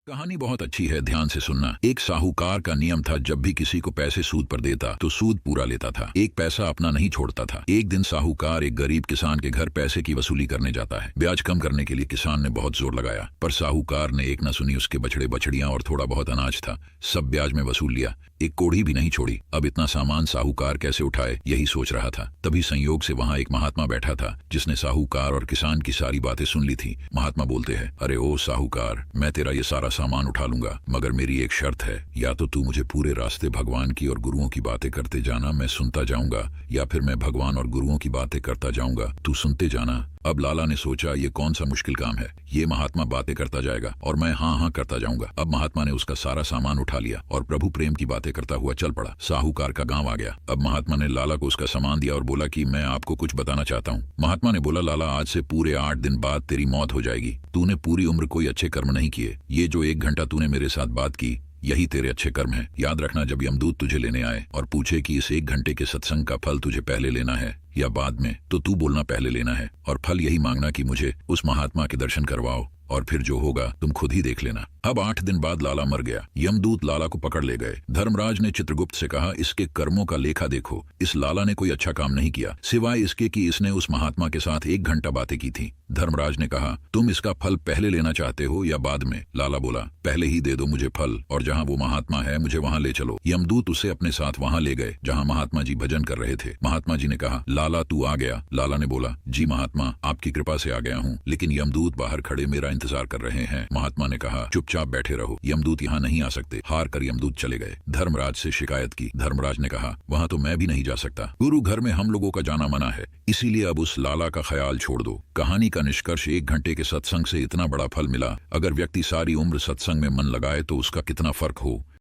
कहानी बहुत अच्छी है, ध्यान से सुनना। एक साहूकार का नियम था, जब भी किसी को पैसे सूद पर देता तो सूद पूरा लेता था, एक पैसा अपना नहीं छोड़ता था। एक दिन साहूकार एक गरीब किसान के घर पैसे की वसूली करने जाता है। ब्याज कम करने के लिए किसान ने बहुत जोर लगाया, पर साहूकार ने एक न सुनी। उसके बछड़े बछड़ियां और थोड़ा बहुत अनाज था, सब ब्याज में वसूल लिया, एक कोढ़ी भी नहीं छोड़ी। अब इतना सामान साहूकार कैसे उठाए, यही सोच रहा था। तभी संयोग से वहां एक महात्मा बैठा था, जिसने साहूकार और किसान की सारी बातें सुन ली थी। महात्मा बोलते हैं, अरे ओ साहूकार, मैं तेरा ये सारा सामान उठा लूंगा, मगर मेरी एक शर्त है। या तो तू मुझे पूरे रास्ते भगवान की और गुरुओं की बातें करते जाना, मैं सुनता जाऊंगा, या फिर मैं भगवान और गुरुओं की बातें करता जाऊंगा, तू सुनते जाना। अब लाला ने सोचा, ये कौन सा मुश्किल काम है, ये महात्मा बातें करता जाएगा और मैं हाँ हाँ करता जाऊंगा। अब महात्मा ने उसका सारा सामान उठा लिया और प्रभु प्रेम की बातें करता हुआ चल पड़ा। साहूकार का गांव आ गया। अब महात्मा ने लाला को उसका सामान दिया और बोला कि मैं आपको कुछ बताना चाहता हूँ। महात्मा ने बोला, लाला, आज से पूरे 8 दिन बाद तेरी मौत हो जाएगी। तूने पूरी उम्र कोई अच्छे कर्म नहीं किए, ये जो 1 घंटा तूने मेरे साथ बात की, यही तेरे अच्छे कर्म है। याद रखना, जब यमदूत तुझे लेने आए और पूछे कि इस 1 घंटे के सत्संग का फल तुझे पहले लेना है या बाद में, तो तू बोलना पहले लेना है, और फल यही मांगना कि मुझे उस महात्मा के दर्शन करवाओ, और फिर जो होगा तुम खुद ही देख लेना। अब 8 दिन बाद लाला मर गया। यमदूत लाला को पकड़ ले गए। धर्मराज ने चित्रगुप्त से कहा, इसके कर्मों का लेखा देखो। इस लाला ने कोई अच्छा काम नहीं किया, सिवाय इसके कि इसने उस महात्मा के साथ 1 घंटा बातें की थी। धर्मराज ने कहा, तुम इसका फल पहले लेना चाहते हो या बाद में? लाला बोला, पहले ही दे दो मुझे फल, और जहाँ वो महात्मा है मुझे वहाँ ले चलो। यमदूत उसे अपने साथ वहाँ ले गए जहाँ महात्मा जी भजन कर रहे थे। महात्मा जी ने कहा, लाला तू आ गया? लाला ने बोला, जी महात्मा, आपकी कृपा से आ गया हूँ, लेकिन यमदूत बाहर खड़े मेरा इंतजार कर रहे हैं। महात्मा ने कहा, चुपचाप बैठे रहो, यमदूत यहाँ नहीं आ सकते। हार कर यमदूत चले गए। धर्मराज से शिकायत की। धर्मराज ने कहा, वहाँ तो मैं भी नहीं जा सकता, गुरु घर में हम लोगों का जाना मना है, इसीलिए अब उस लाला का ख्याल छोड़ दो। कहानी का निष्कर्ष, 1 घंटे के सत्संग से इतना बड़ा फल मिला। अगर व्यक्ति सारी उम्र सत्संग में मन लगाए तो उसका कितना फर्क हो।